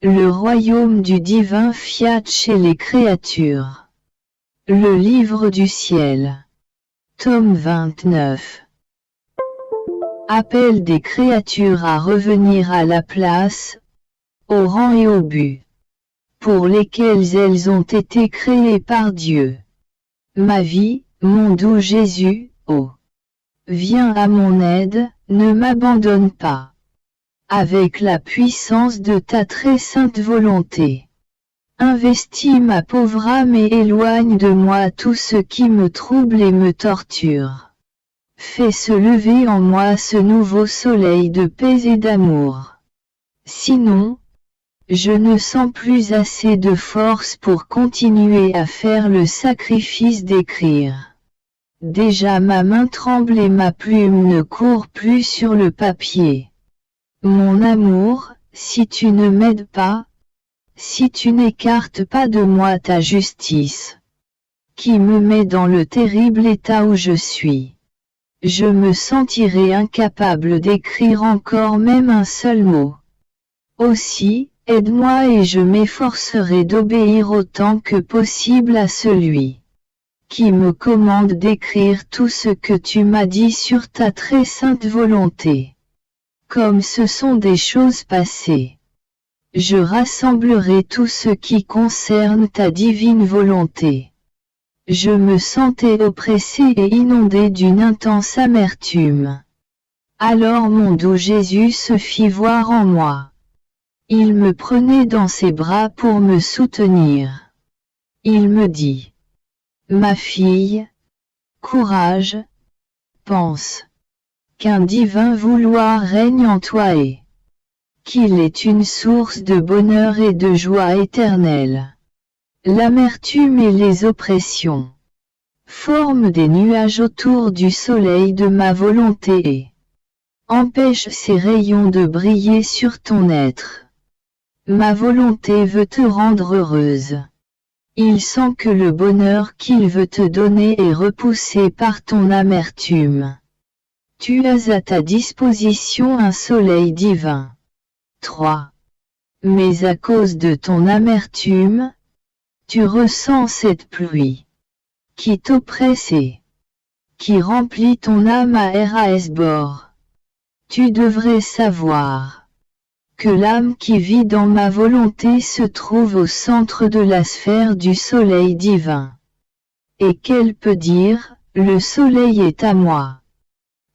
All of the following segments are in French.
Le royaume du divin fiat chez les créatures. Le livre du ciel. Tome 29. Appel des créatures à revenir à la place, au rang et au but, pour lesquels elles ont été créées par Dieu. Ma vie, mon doux Jésus, oh! Viens à mon aide, ne m'abandonne pas. Avec la puissance de ta très sainte volonté. Investis ma pauvre âme et éloigne de moi tout ce qui me trouble et me torture. Fais se lever en moi ce nouveau soleil de paix et d'amour. Sinon, je ne sens plus assez de force pour continuer à faire le sacrifice d'écrire. Déjà ma main tremble et ma plume ne court plus sur le papier. Mon amour, si tu ne m'aides pas, si tu n'écartes pas de moi ta justice, qui me met dans le terrible état où je suis, je me sentirai incapable d'écrire encore même un seul mot. Aussi, aide-moi et je m'efforcerai d'obéir autant que possible à celui qui me commande d'écrire tout ce que tu m'as dit sur ta très sainte volonté. Comme ce sont des choses passées, je rassemblerai tout ce qui concerne ta divine volonté. Je me sentais oppressé et inondé d'une intense amertume. Alors mon doux Jésus se fit voir en moi. Il me prenait dans ses bras pour me soutenir. Il me dit: Ma fille, courage, pense qu'un divin vouloir règne en toi et qu'il est une source de bonheur et de joie éternelle. L'amertume et les oppressions forment des nuages autour du soleil de ma volonté et empêchent ces rayons de briller sur ton être. Ma volonté veut te rendre heureuse. Il sent que le bonheur qu'il veut te donner est repoussé par ton amertume. Tu as à ta disposition un soleil divin. 3. Mais à cause de ton amertume, tu ressens cette pluie qui t'oppresse et qui remplit ton âme à ras-bord. Tu devrais savoir que l'âme qui vit dans ma volonté se trouve au centre de la sphère du soleil divin. Et qu'elle peut dire, le soleil est à moi.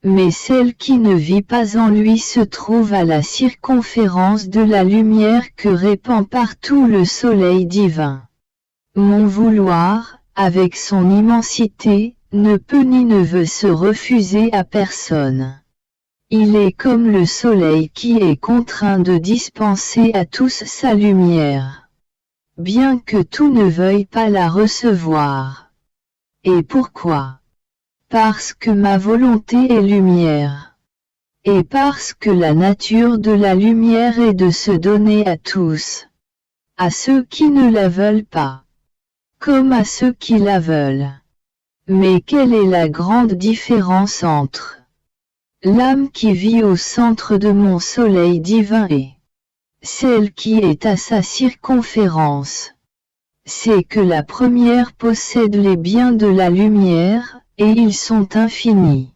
Mais celle qui ne vit pas en lui se trouve à la circonférence de la lumière que répand partout le soleil divin. Mon vouloir, avec son immensité, ne peut ni ne veut se refuser à personne. Il est comme le soleil qui est contraint de dispenser à tous sa lumière, bien que tout ne veuille pas la recevoir. Et pourquoi ? Parce que ma volonté est lumière. Et parce que la nature de la lumière est de se donner à tous. À ceux qui ne la veulent pas. Comme à ceux qui la veulent. Mais quelle est la grande différence entre l'âme qui vit au centre de mon soleil divin et celle qui est à sa circonférence? C'est que la première possède les biens de la lumière, et ils sont infinis.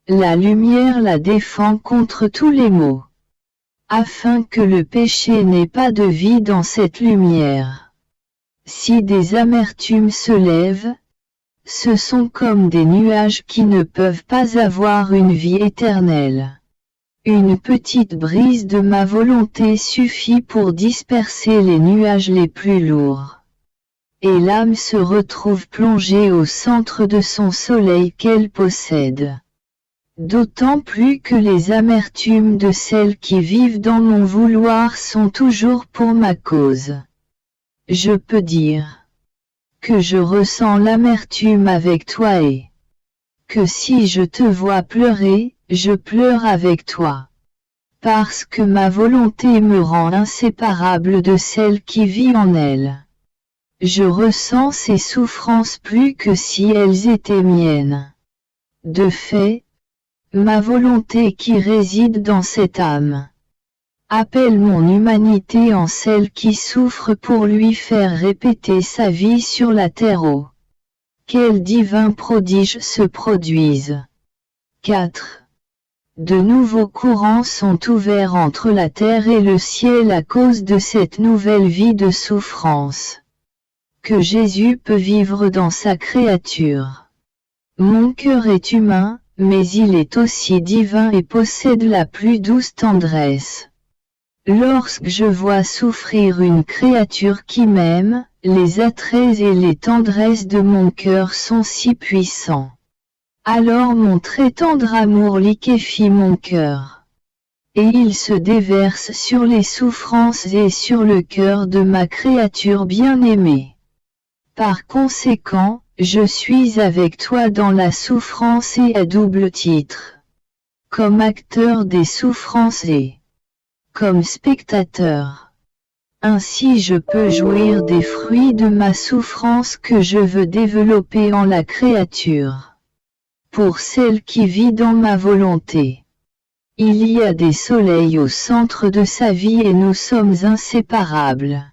La lumière la défend contre tous les maux, afin que le péché n'ait pas de vie dans cette lumière. Si des amertumes se lèvent, ce sont comme des nuages qui ne peuvent pas avoir une vie éternelle. Une petite brise de ma volonté suffit pour disperser les nuages les plus lourds. Et l'âme se retrouve plongée au centre de son soleil qu'elle possède. D'autant plus que les amertumes de celles qui vivent dans mon vouloir sont toujours pour ma cause. Je peux dire que je ressens l'amertume avec toi et que si je te vois pleurer, je pleure avec toi. Parce que ma volonté me rend inséparable de celle qui vit en elle. Je ressens ces souffrances plus que si elles étaient miennes. De fait, ma volonté qui réside dans cette âme appelle mon humanité en celle qui souffre pour lui faire répéter sa vie sur la terre. Oh, quels divins prodiges se produisent. 4. De nouveaux courants sont ouverts entre la terre et le ciel à cause de cette nouvelle vie de souffrance que Jésus peut vivre dans sa créature. Mon cœur est humain, mais il est aussi divin et possède la plus douce tendresse. Lorsque je vois souffrir une créature qui m'aime, les attraits et les tendresses de mon cœur sont si puissants. Alors mon très tendre amour liquéfie mon cœur. Et il se déverse sur les souffrances et sur le cœur de ma créature bien-aimée. Par conséquent, je suis avec toi dans la souffrance et à double titre. Comme acteur des souffrances et comme spectateur. Ainsi je peux jouir des fruits de ma souffrance que je veux développer en la créature. Pour celle qui vit dans ma volonté. Il y a des soleils au centre de sa vie et nous sommes inséparables.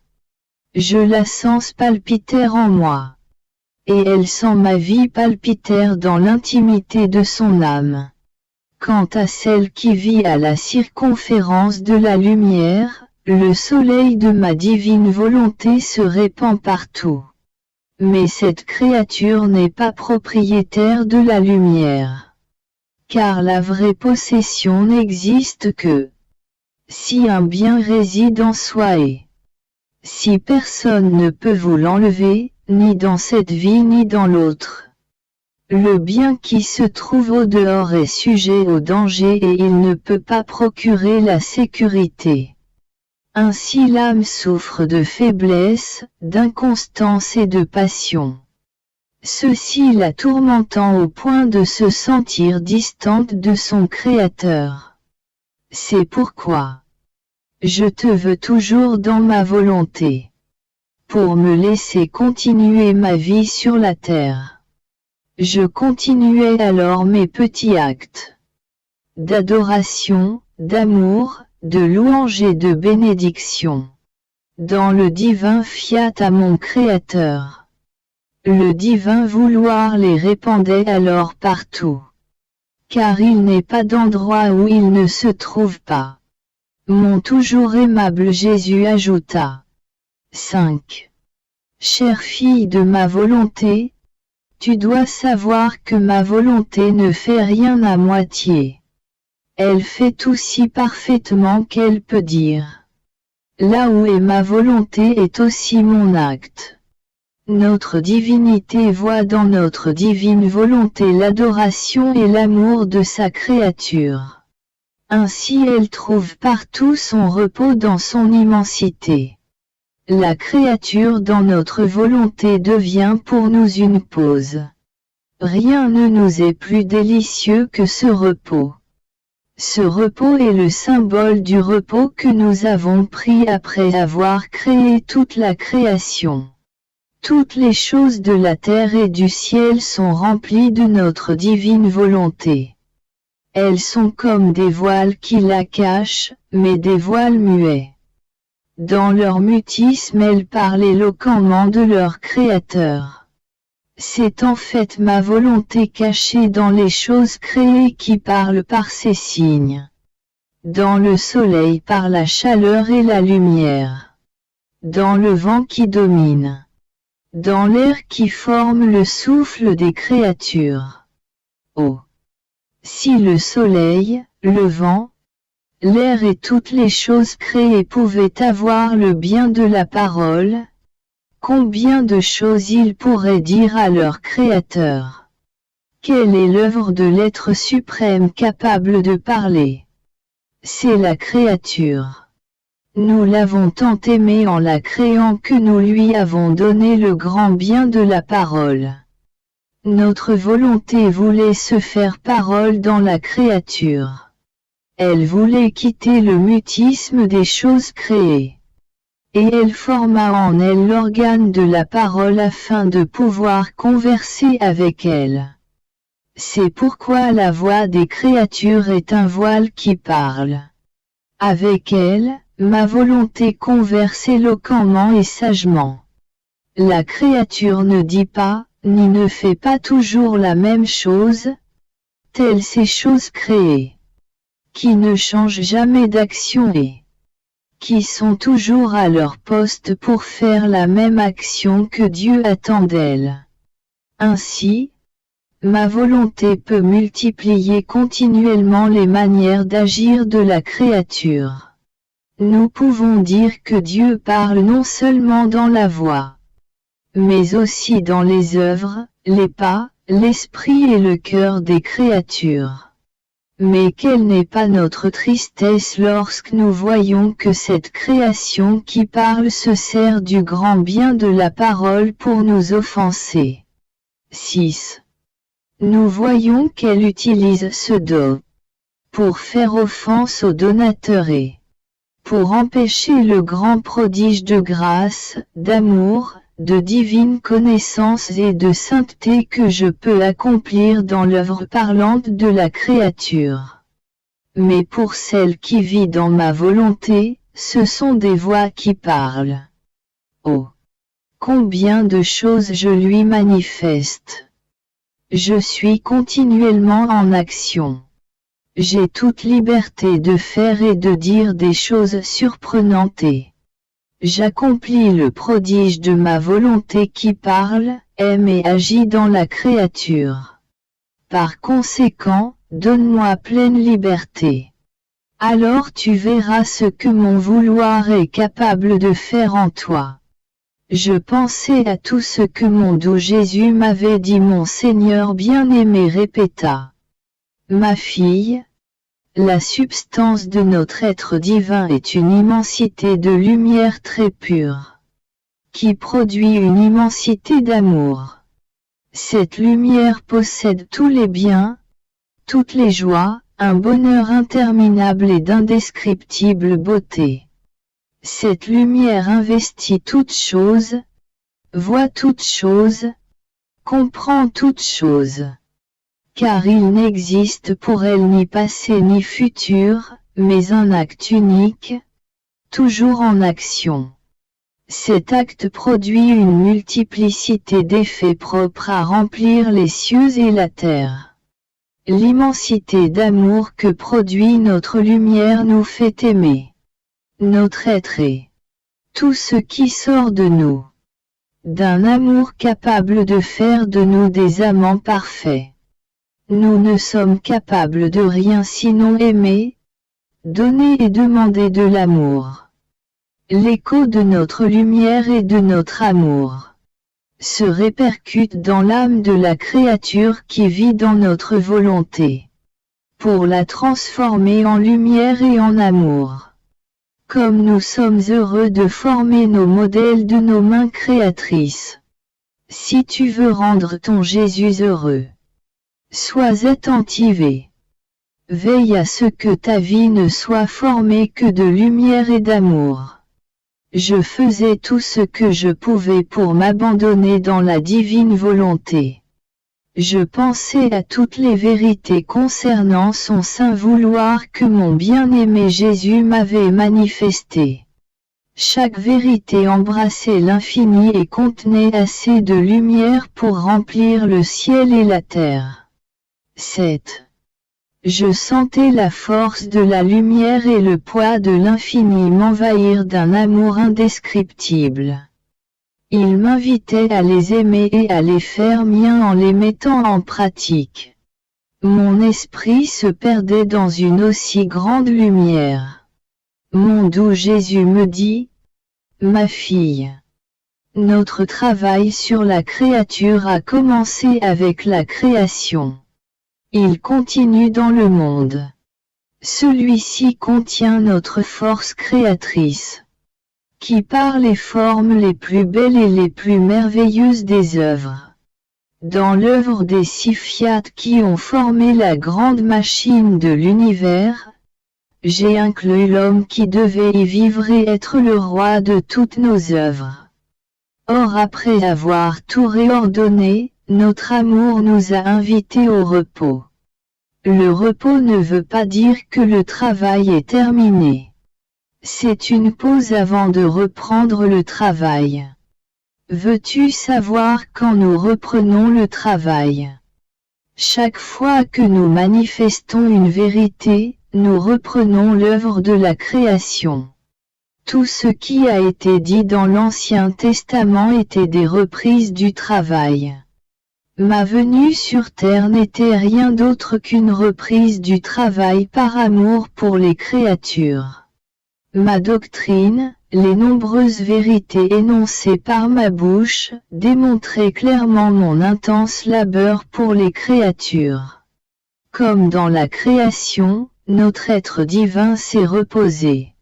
Je la sens palpiter en moi. Et elle sent ma vie palpiter dans l'intimité de son âme. Quant à celle qui vit à la circonférence de la lumière, le soleil de ma divine volonté se répand partout. Mais cette créature n'est pas propriétaire de la lumière. Car la vraie possession n'existe que si un bien réside en soi et si personne ne peut vous l'enlever, ni dans cette vie ni dans l'autre. Le bien qui se trouve au dehors est sujet au danger et il ne peut pas procurer la sécurité. Ainsi l'âme souffre de faiblesse, d'inconstance et de passion. Ceci la tourmentant au point de se sentir distante de son Créateur. C'est pourquoi je te veux toujours dans ma volonté, pour me laisser continuer ma vie sur la terre. Je continuais alors mes petits actes d'adoration, d'amour, de louange et de bénédiction, dans le divin fiat à mon Créateur. Le divin vouloir les répandait alors partout. Car il n'est pas d'endroit où il ne se trouve pas. Mon toujours aimable Jésus ajouta. 5. Chère fille de ma volonté, tu dois savoir que ma volonté ne fait rien à moitié. Elle fait tout si parfaitement qu'elle peut dire. Là où est ma volonté est aussi mon acte. Notre divinité voit dans notre divine volonté l'adoration et l'amour de sa créature. Ainsi elle trouve partout son repos dans son immensité. La créature dans notre volonté devient pour nous une pause. Rien ne nous est plus délicieux que ce repos. Ce repos est le symbole du repos que nous avons pris après avoir créé toute la création. Toutes les choses de la terre et du ciel sont remplies de notre divine volonté. Elles sont comme des voiles qui la cachent, mais des voiles muets. Dans leur mutisme elles parlent éloquemment de leur Créateur. C'est en fait ma volonté cachée dans les choses créées qui parle par ces signes. Dans le soleil par la chaleur et la lumière. Dans le vent qui domine. Dans l'air qui forme le souffle des créatures. Oh! Si le soleil, le vent, l'air et toutes les choses créées pouvaient avoir le bien de la parole, combien de choses ils pourraient dire à leur Créateur. Quelle est l'œuvre de l'être suprême capable de parler? C'est la créature. Nous l'avons tant aimé en la créant que nous lui avons donné le grand bien de la parole. Notre volonté voulait se faire parole dans la créature. Elle voulait quitter le mutisme des choses créées. Et elle forma en elle l'organe de la parole afin de pouvoir converser avec elle. C'est pourquoi la voix des créatures est un voile qui parle. Avec elle, ma volonté converse éloquemment et sagement. La créature ne dit pas, ni ne fait pas toujours la même chose, telles ces choses créées, qui ne changent jamais d'action et qui sont toujours à leur poste pour faire la même action que Dieu attend d'elles. Ainsi, ma volonté peut multiplier continuellement les manières d'agir de la créature. Nous pouvons dire que Dieu parle non seulement dans la voix, mais aussi dans les œuvres, les pas, l'esprit et le cœur des créatures. Mais quelle n'est pas notre tristesse lorsque nous voyons que cette création qui parle se sert du grand bien de la parole pour nous offenser. 6. Nous voyons qu'elle utilise ce don pour faire offense au donateur et pour empêcher le grand prodige de grâce, d'amour, de divine connaissance et de sainteté que je peux accomplir dans l'œuvre parlante de la créature. Mais pour celle qui vit dans ma volonté, ce sont des voix qui parlent. Oh! Combien de choses je lui manifeste! Je suis continuellement en action. J'ai toute liberté de faire et de dire des choses surprenantes et j'accomplis le prodige de ma volonté qui parle, aime et agit dans la créature. Par conséquent, donne-moi pleine liberté. Alors tu verras ce que mon vouloir est capable de faire en toi. Je pensais à tout ce que mon doux Jésus m'avait dit. Mon Seigneur bien-aimé répéta. Ma fille, la substance de notre être divin est une immensité de lumière très pure, qui produit une immensité d'amour. Cette lumière possède tous les biens, toutes les joies, un bonheur interminable et d'indescriptible beauté. Cette lumière investit toutes choses, voit toutes choses, comprend toutes choses. Car il n'existe pour elle ni passé ni futur, mais un acte unique, toujours en action. Cet acte produit une multiplicité d'effets propres à remplir les cieux et la terre. L'immensité d'amour que produit notre lumière nous fait aimer notre être et tout ce qui sort de nous, d'un amour capable de faire de nous des amants parfaits. Nous ne sommes capables de rien sinon aimer, donner et demander de l'amour. L'écho de notre lumière et de notre amour se répercute dans l'âme de la créature qui vit dans notre volonté, pour la transformer en lumière et en amour. Comme nous sommes heureux de former nos modèles de nos mains créatrices. Si tu veux rendre ton Jésus heureux, sois attentive et veille à ce que ta vie ne soit formée que de lumière et d'amour. Je faisais tout ce que je pouvais pour m'abandonner dans la divine volonté. Je pensais à toutes les vérités concernant son saint vouloir que mon bien-aimé Jésus m'avait manifesté. Chaque vérité embrassait l'infini et contenait assez de lumière pour remplir le ciel et la terre. 7. Je sentais la force de la lumière et le poids de l'infini m'envahir d'un amour indescriptible. Il m'invitait à les aimer et à les faire miens en les mettant en pratique. Mon esprit se perdait dans une aussi grande lumière. Mon doux Jésus me dit, « Ma fille, notre travail sur la créature a commencé avec la création. Il continue dans le monde. Celui-ci contient notre force créatrice, qui parle et forme les plus belles et les plus merveilleuses des œuvres. Dans l'œuvre des six fiat qui ont formé la grande machine de l'univers, j'ai inclus l'homme qui devait y vivre et être le roi de toutes nos œuvres. Or après avoir tout réordonné, notre amour nous a invités au repos. Le repos ne veut pas dire que le travail est terminé. C'est une pause avant de reprendre le travail. Veux-tu savoir quand nous reprenons le travail? Chaque fois que nous manifestons une vérité, nous reprenons l'œuvre de la création. Tout ce qui a été dit dans l'Ancien Testament était des reprises du travail. Ma venue sur terre n'était rien d'autre qu'une reprise du travail par amour pour les créatures. Ma doctrine, les nombreuses vérités énoncées par ma bouche, démontraient clairement mon intense labeur pour les créatures. Comme dans la création, notre être divin s'est reposé.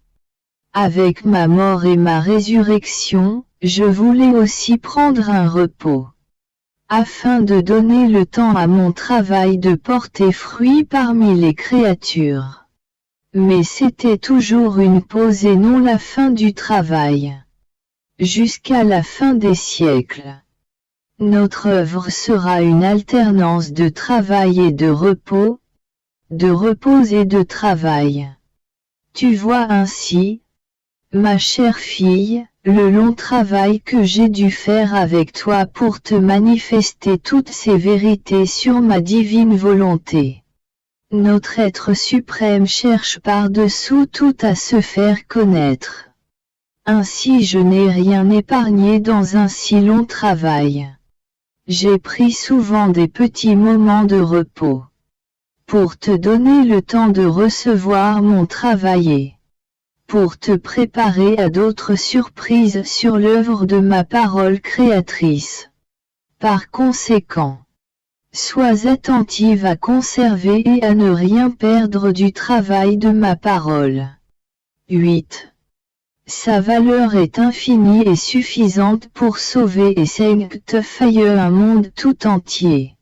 Avec ma mort et ma résurrection, je voulais aussi prendre un repos. Afin de donner le temps à mon travail de porter fruit parmi les créatures. Mais c'était toujours une pause et non la fin du travail. Jusqu'à la fin des siècles. Notre œuvre sera une alternance de travail et de repos et de travail. Tu vois ainsi, ma chère fille, le long travail que j'ai dû faire avec toi pour te manifester toutes ces vérités sur ma divine volonté. Notre être suprême cherche par-dessous tout à se faire connaître. Ainsi je n'ai rien épargné dans un si long travail. J'ai pris souvent des petits moments de repos. Pour te donner le temps de recevoir mon travail et pour te préparer à d'autres surprises sur l'œuvre de ma parole créatrice. Par conséquent, sois attentive à conserver et à ne rien perdre du travail de ma parole. 8. Sa valeur est infinie et suffisante pour sauver et sanctifier un monde tout entier.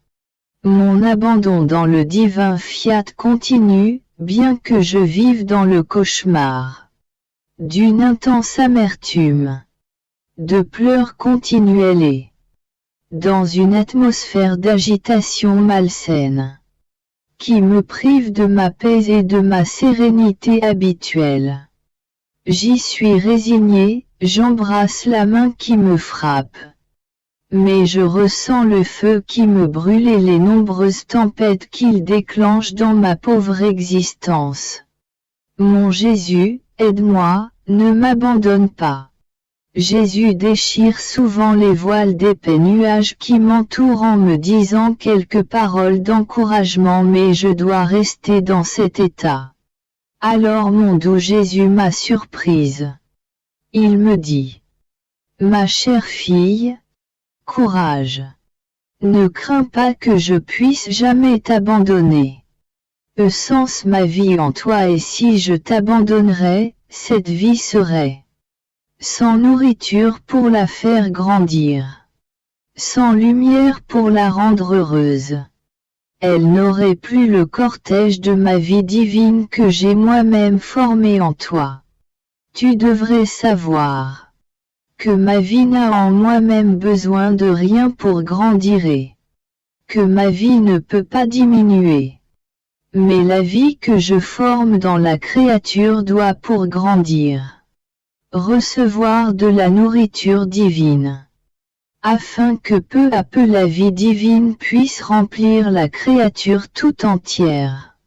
Mon abandon dans le divin fiat continue, bien que je vive dans le cauchemar d'une intense amertume, de pleurs continuels et dans une atmosphère d'agitation malsaine, qui me prive de ma paix et de ma sérénité habituelle. J'y suis résigné, j'embrasse la main qui me frappe. Mais je ressens le feu qui me brûle et les nombreuses tempêtes qu'il déclenche dans ma pauvre existence. Mon Jésus, aide-moi, ne m'abandonne pas. Jésus déchire souvent les voiles d'épais nuages qui m'entourent en me disant quelques paroles d'encouragement, mais je dois rester dans cet état. Alors mon doux Jésus m'a surprise. Il me dit: Ma chère fille, courage. Ne crains pas que je puisse jamais t'abandonner. Sens ma vie en toi, et si je t'abandonnerais, cette vie serait sans nourriture pour la faire grandir, sans lumière pour la rendre heureuse. Elle n'aurait plus le cortège de ma vie divine que j'ai moi-même formé en toi. Tu devrais savoir que ma vie n'a en moi-même besoin de rien pour grandir et que ma vie ne peut pas diminuer. Mais la vie que je forme dans la créature doit pour grandir recevoir de la nourriture divine, afin que peu à peu la vie divine puisse remplir la créature tout entière.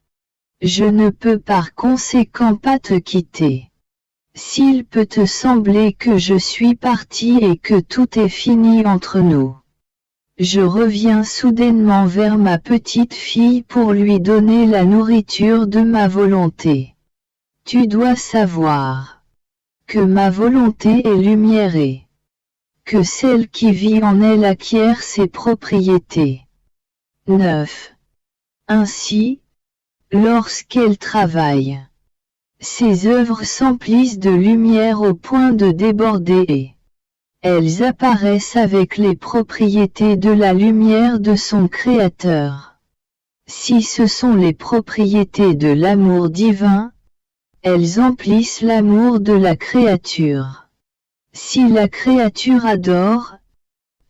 Je ne peux par conséquent pas te quitter. S'il peut te sembler que je suis parti et que tout est fini entre nous, je reviens soudainement vers ma petite fille pour lui donner la nourriture de ma volonté. Tu dois savoir que ma volonté est lumière et que celle qui vit en elle acquiert ses propriétés. 9. Ainsi, lorsqu'elle travaille, ses œuvres s'emplissent de lumière au point de déborder et elles apparaissent avec les propriétés de la lumière de son Créateur. Si ce sont les propriétés de l'amour divin, elles emplissent l'amour de la créature. Si la créature adore,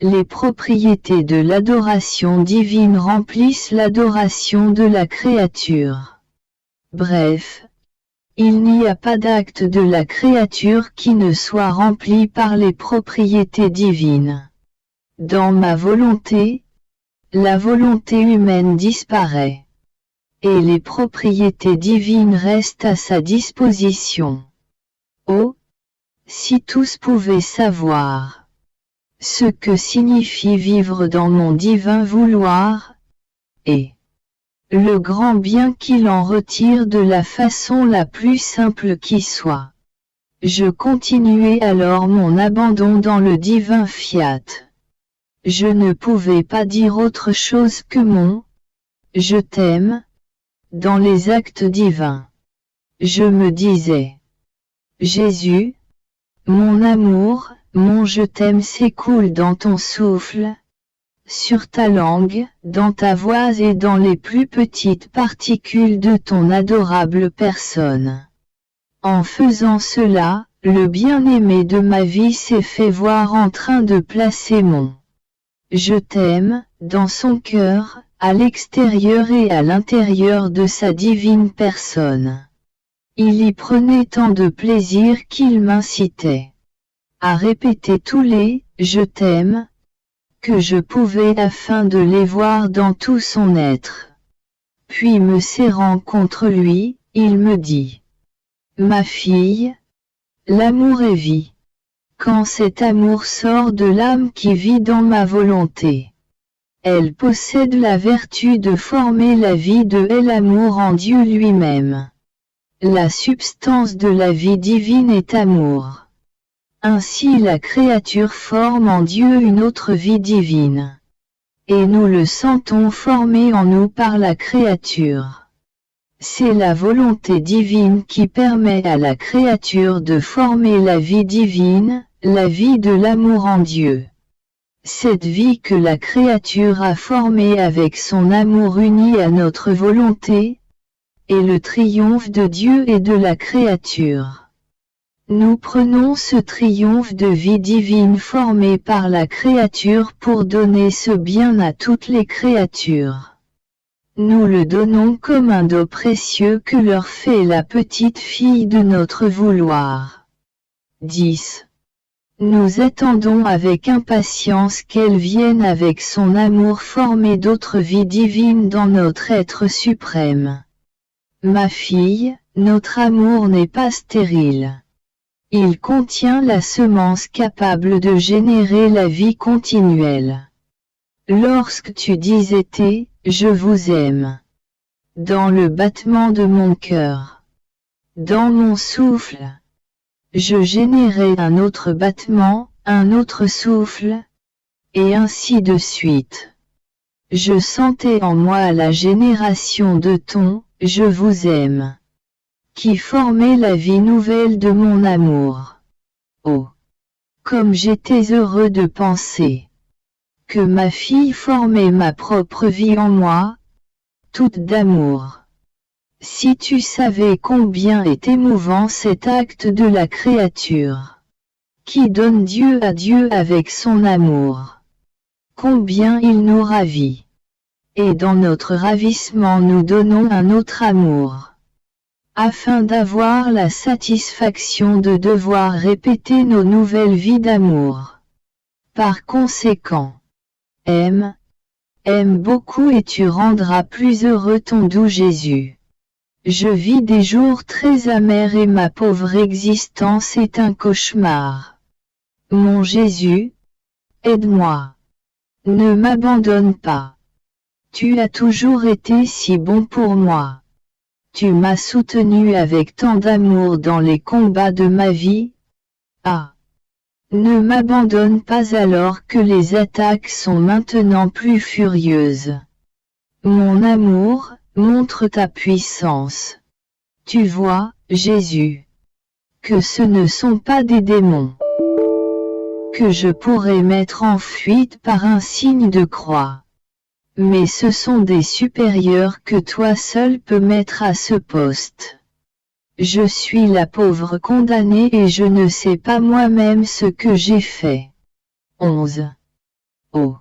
les propriétés de l'adoration divine remplissent l'adoration de la créature. Bref, Il n'y a pas d'acte de la créature qui ne soit rempli par les propriétés divines. Dans ma volonté, la volonté humaine disparaît. Et les propriétés divines restent à sa disposition. Oh, si tous pouvaient savoir ce que signifie vivre dans mon divin vouloir, et le grand bien qu'il en retire de la façon la plus simple qui soit. Je continuai alors mon abandon dans le divin fiat. Je ne pouvais pas dire autre chose que mon « je t'aime » dans les actes divins. Je me disais « Jésus, mon amour, mon je t'aime s'écoule dans ton souffle, sur ta langue, dans ta voix et dans les plus petites particules de ton adorable personne. » En faisant cela, le bien-aimé de ma vie s'est fait voir en train de placer mon « je t'aime » dans son cœur, à l'extérieur et à l'intérieur de sa divine personne. Il y prenait tant de plaisir qu'il m'incitait à répéter tous les « je t'aime » que je pouvais afin de les voir dans tout son être. Puis me serrant contre lui, il me dit « Ma fille, l'amour est vie. Quand cet amour sort de l'âme qui vit dans ma volonté, elle possède la vertu de former la vie de l'amour en Dieu lui-même. La substance de la vie divine est amour. Ainsi la créature forme en Dieu une autre vie divine. Et nous le sentons formé en nous par la créature. C'est la volonté divine qui permet à la créature de former la vie divine, la vie de l'amour en Dieu. Cette vie que la créature a formée avec son amour uni à notre volonté, est le triomphe de Dieu et de la créature. Nous prenons ce triomphe de vie divine formé par la créature pour donner ce bien à toutes les créatures. Nous le donnons comme un don précieux que leur fait la petite fille de notre vouloir. 10. Nous attendons avec impatience qu'elle vienne avec son amour former d'autres vies divines dans notre être suprême. Ma fille, notre amour n'est pas stérile. Il contient la semence capable de générer la vie continuelle. Lorsque tu disais « je vous aime » dans le battement de mon cœur, dans mon souffle, je générais un autre battement, un autre souffle, et ainsi de suite. Je sentais en moi la génération de ton « je vous aime » qui formait la vie nouvelle de mon amour. Oh! Comme j'étais heureux de penser que ma fille formait ma propre vie en moi, toute d'amour. Si tu savais combien est émouvant cet acte de la créature, qui donne Dieu à Dieu avec son amour, combien il nous ravit. Et dans notre ravissement nous donnons un autre amour, afin d'avoir la satisfaction de devoir répéter nos nouvelles vies d'amour. Par conséquent, aime beaucoup et tu rendras plus heureux ton doux Jésus. Je vis des jours très amers et ma pauvre existence est un cauchemar. Mon Jésus, aide-moi. Ne m'abandonne pas. Tu as toujours été si bon pour moi. Tu m'as soutenu avec tant d'amour dans les combats de ma vie. Ah! Ne m'abandonne pas alors que les attaques sont maintenant plus furieuses. Mon amour, montre ta puissance. Tu vois, Jésus, que ce ne sont pas des démons que je pourrais mettre en fuite par un signe de croix. Mais ce sont des supérieurs que toi seul peux mettre à ce poste. Je suis la pauvre condamnée et je ne sais pas moi-même ce que j'ai fait. 11. Oh!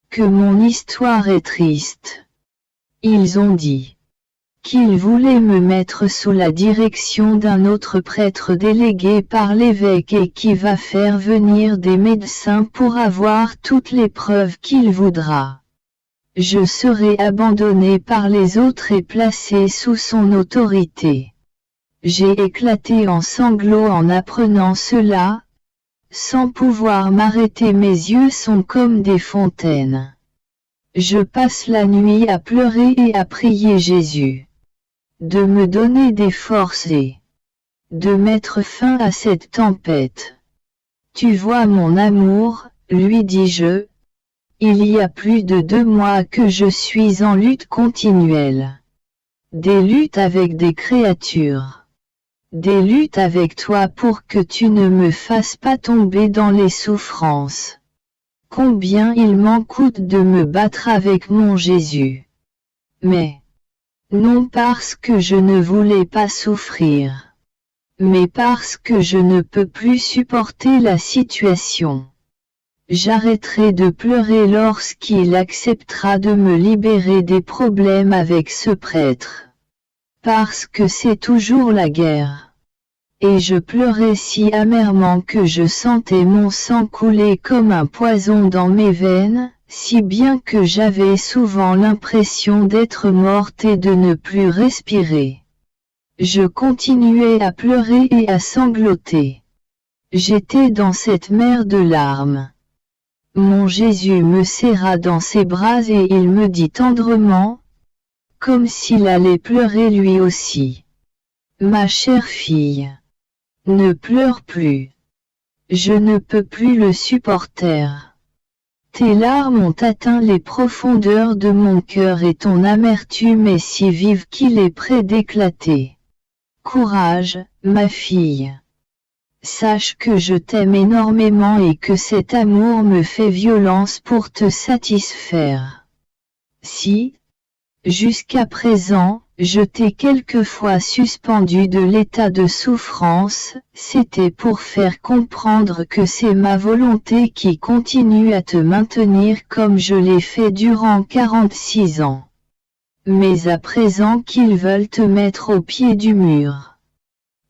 Que mon histoire est triste. Ils ont dit qu'il voulait me mettre sous la direction d'un autre prêtre délégué par l'évêque et qui va faire venir des médecins pour avoir toutes les preuves qu'il voudra. Je serai abandonné par les autres et placé sous son autorité. J'ai éclaté en sanglots en apprenant cela. Sans pouvoir m'arrêter, mes yeux sont comme des fontaines. Je passe la nuit à pleurer et à prier Jésus de me donner des forces et de mettre fin à cette tempête. Tu vois mon amour, lui dis-je. Il y a plus de 2 mois que je suis en lutte continuelle. Des luttes avec des créatures. Des luttes avec toi pour que tu ne me fasses pas tomber dans les souffrances. Combien il m'en coûte de me battre avec mon Jésus. Mais, non parce que je ne voulais pas souffrir, mais parce que je ne peux plus supporter la situation. J'arrêterai de pleurer lorsqu'il acceptera de me libérer des problèmes avec ce prêtre. Parce que c'est toujours la guerre. Et je pleurais si amèrement que je sentais mon sang couler comme un poison dans mes veines, si bien que j'avais souvent l'impression d'être morte et de ne plus respirer. Je continuais à pleurer et à sangloter. J'étais dans cette mer de larmes. Mon Jésus me serra dans ses bras et il me dit tendrement, comme s'il allait pleurer lui aussi. Ma chère fille, ne pleure plus. Je ne peux plus le supporter. Tes larmes ont atteint les profondeurs de mon cœur et ton amertume est si vive qu'il est près d'éclater. Courage, ma fille. Sache que je t'aime énormément et que cet amour me fait violence pour te satisfaire. Si, jusqu'à présent, je t'ai quelquefois suspendu de l'état de souffrance, c'était pour faire comprendre que c'est ma volonté qui continue à te maintenir comme je l'ai fait durant 46 ans. Mais à présent qu'ils veulent te mettre au pied du mur,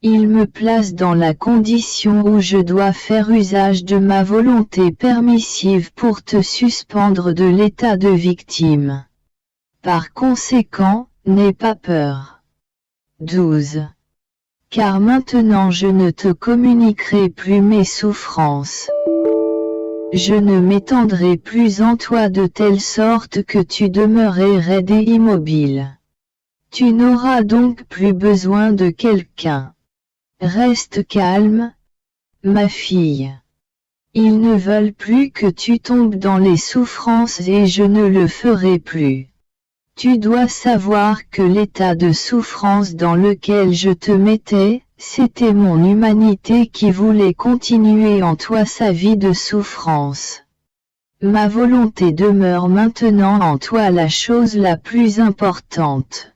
ils me placent dans la condition où je dois faire usage de ma volonté permissive pour te suspendre de l'état de victime. Par conséquent, n'aie pas peur. 12. Car maintenant je ne te communiquerai plus mes souffrances. Je ne m'étendrai plus en toi de telle sorte que tu demeurais raide et immobile. Tu n'auras donc plus besoin de quelqu'un. Reste calme, ma fille. Ils ne veulent plus que tu tombes dans les souffrances et je ne le ferai plus. Tu dois savoir que l'état de souffrance dans lequel je te mettais, c'était mon humanité qui voulait continuer en toi sa vie de souffrance. Ma volonté demeure maintenant en toi la chose la plus importante.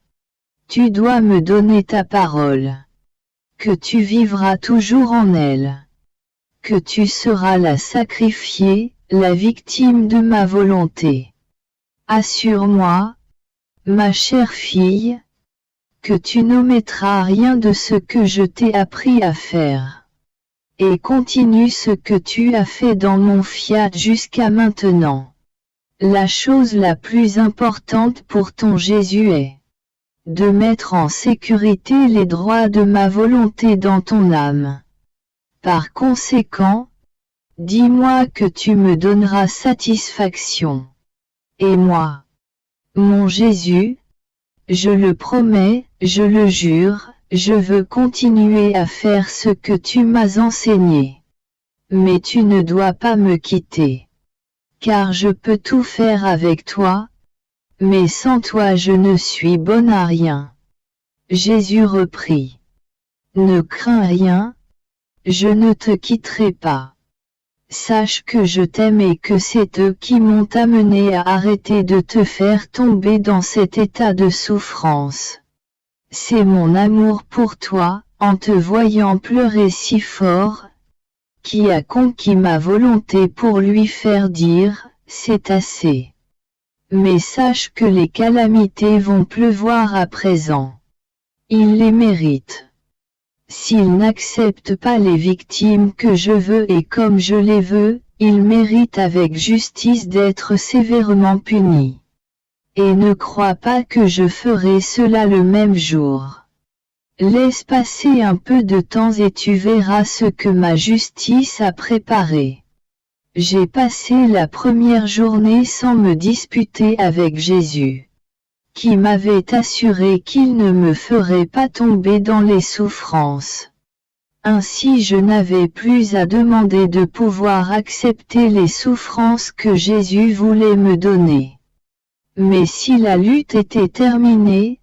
Tu dois me donner ta parole. Que tu vivras toujours en elle. Que tu seras la sacrifiée, la victime de ma volonté. Assure-moi, ma chère fille, que tu n'omettras rien de ce que je t'ai appris à faire. Et continue ce que tu as fait dans mon fiat jusqu'à maintenant. La chose la plus importante pour ton Jésus est de mettre en sécurité les droits de ma volonté dans ton âme. Par conséquent, dis-moi que tu me donneras satisfaction. Et moi, mon Jésus, je le promets, je le jure, je veux continuer à faire ce que tu m'as enseigné. Mais tu ne dois pas me quitter. Car je peux tout faire avec toi, mais sans toi je ne suis bonne à rien. Jésus reprit. Ne crains rien, je ne te quitterai pas. Sache que je t'aime et que c'est eux qui m'ont amené à arrêter de te faire tomber dans cet état de souffrance. C'est mon amour pour toi, en te voyant pleurer si fort, qui a conquis ma volonté pour lui faire dire, c'est assez. Mais sache que les calamités vont pleuvoir à présent. Il les mérite. S'il n'accepte pas les victimes que je veux et comme je les veux, il mérite avec justice d'être sévèrement puni. Et ne crois pas que je ferai cela le même jour. Laisse passer un peu de temps et tu verras ce que ma justice a préparé. J'ai passé la première journée sans me disputer avec Jésus, qui m'avait assuré qu'il ne me ferait pas tomber dans les souffrances. Ainsi je n'avais plus à demander de pouvoir accepter les souffrances que Jésus voulait me donner. Mais si la lutte était terminée,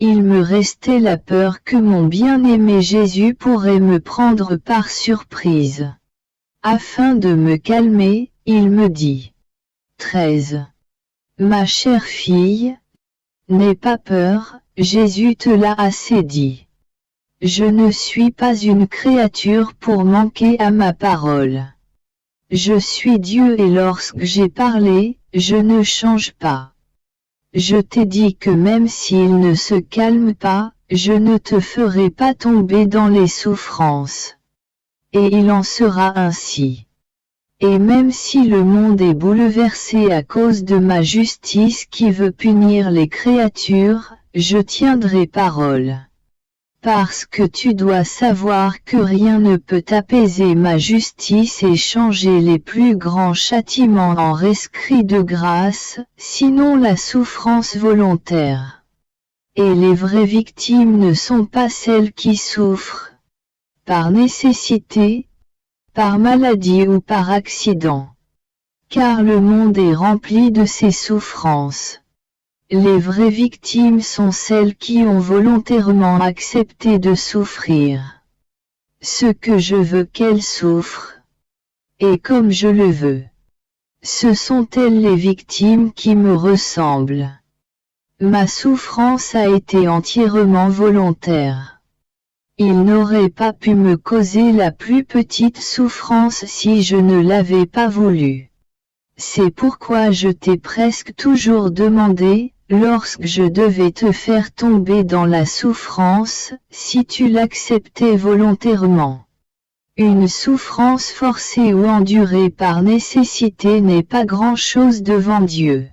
il me restait la peur que mon bien-aimé Jésus pourrait me prendre par surprise. Afin de me calmer, il me dit. 13. Ma chère fille, n'aie pas peur, Jésus te l'a assez dit. Je ne suis pas une créature pour manquer à ma parole. Je suis Dieu et lorsque j'ai parlé, je ne change pas. Je t'ai dit que même s'il ne se calme pas, je ne te ferai pas tomber dans les souffrances. Et il en sera ainsi. Et même si le monde est bouleversé à cause de ma justice qui veut punir les créatures, je tiendrai parole. Parce que tu dois savoir que rien ne peut apaiser ma justice et changer les plus grands châtiments en rescrit de grâce, sinon la souffrance volontaire. Et les vraies victimes ne sont pas celles qui souffrent par nécessité, par maladie ou par accident. Car le monde est rempli de ces souffrances. Les vraies victimes sont celles qui ont volontairement accepté de souffrir. Ce que je veux qu'elles souffrent. Et comme je le veux. Ce sont elles les victimes qui me ressemblent. Ma souffrance a été entièrement volontaire. Il n'aurait pas pu me causer la plus petite souffrance si je ne l'avais pas voulu. C'est pourquoi je t'ai presque toujours demandé, lorsque je devais te faire tomber dans la souffrance, si tu l'acceptais volontairement. Une souffrance forcée ou endurée par nécessité n'est pas grand-chose devant Dieu.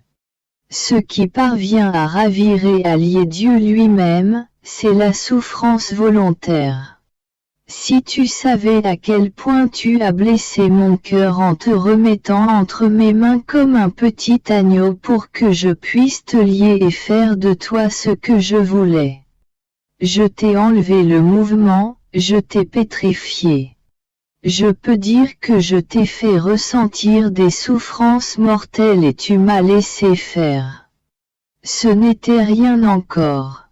Ce qui parvient à ravir et à lier Dieu lui-même, c'est la souffrance volontaire. Si tu savais à quel point tu as blessé mon cœur en te remettant entre mes mains comme un petit agneau pour que je puisse te lier et faire de toi ce que je voulais. Je t'ai enlevé le mouvement, je t'ai pétrifié. Je peux dire que je t'ai fait ressentir des souffrances mortelles et tu m'as laissé faire. Ce n'était rien encore.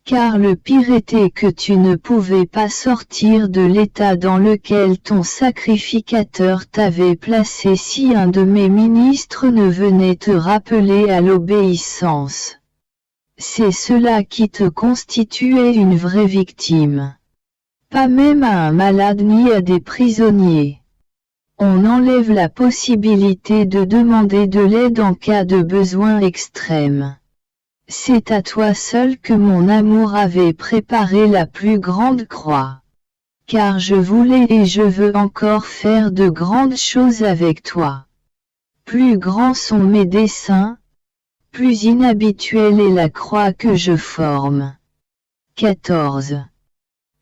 Car le pire était que tu ne pouvais pas sortir de l'état dans lequel ton sacrificateur t'avait placé si un de mes ministres ne venait te rappeler à l'obéissance. C'est cela qui te constituait une vraie victime. Pas même à un malade ni à des prisonniers. On enlève la possibilité de demander de l'aide en cas de besoin extrême. C'est à toi seul que mon amour avait préparé la plus grande croix. Car je voulais et je veux encore faire de grandes choses avec toi. Plus grands sont mes desseins, plus inhabituelle est la croix que je forme. 14.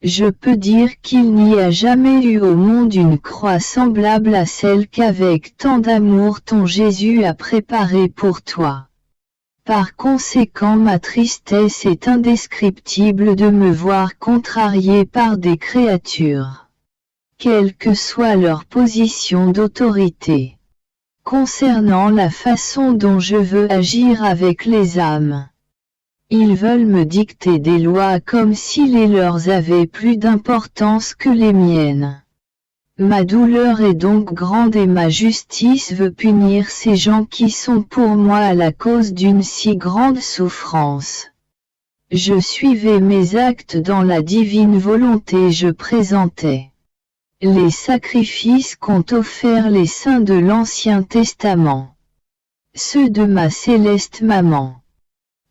Je peux dire qu'il n'y a jamais eu au monde une croix semblable à celle qu'avec tant d'amour ton Jésus a préparée pour toi. Par conséquent ma tristesse est indescriptible de me voir contrarié par des créatures. Quelle que soit leur position d'autorité. Concernant la façon dont je veux agir avec les âmes. Ils veulent me dicter des lois comme si les leurs avaient plus d'importance que les miennes. Ma douleur est donc grande et ma justice veut punir ces gens qui sont pour moi à la cause d'une si grande souffrance. Je suivais mes actes dans la divine volonté, je présentais les sacrifices qu'ont offerts les saints de l'Ancien Testament. ceux de ma céleste maman.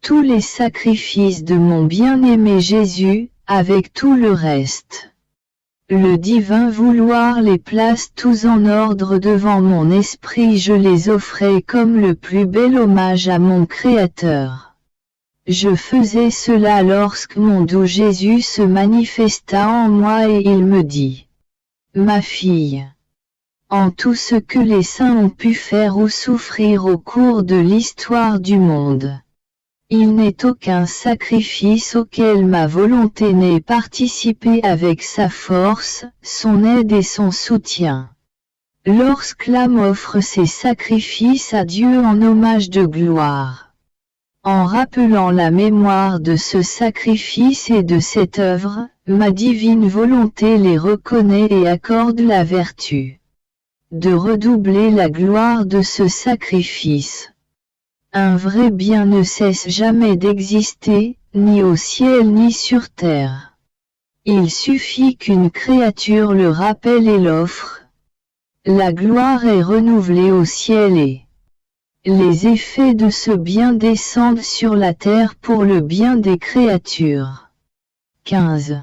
Tous les sacrifices de mon bien-aimé Jésus, avec tout le reste. Le divin vouloir les place tous en ordre devant mon esprit, je les offrais comme le plus bel hommage à mon Créateur. Je faisais cela lorsque mon doux Jésus se manifesta en moi et il me dit: Ma fille, en tout ce que les saints ont pu faire ou souffrir au cours de l'histoire du monde, il n'est aucun sacrifice auquel ma volonté n'ait participé avec sa force, son aide et son soutien. Lorsque l'âme offre ses sacrifices à Dieu en hommage de gloire, en rappelant la mémoire de ce sacrifice et de cette œuvre, ma divine volonté les reconnaît et accorde la vertu de redoubler la gloire de ce sacrifice. Un vrai bien ne cesse jamais d'exister, ni au ciel ni sur terre. Il suffit qu'une créature le rappelle et l'offre. La gloire est renouvelée au ciel et les effets de ce bien descendent sur la terre pour le bien des créatures. 15.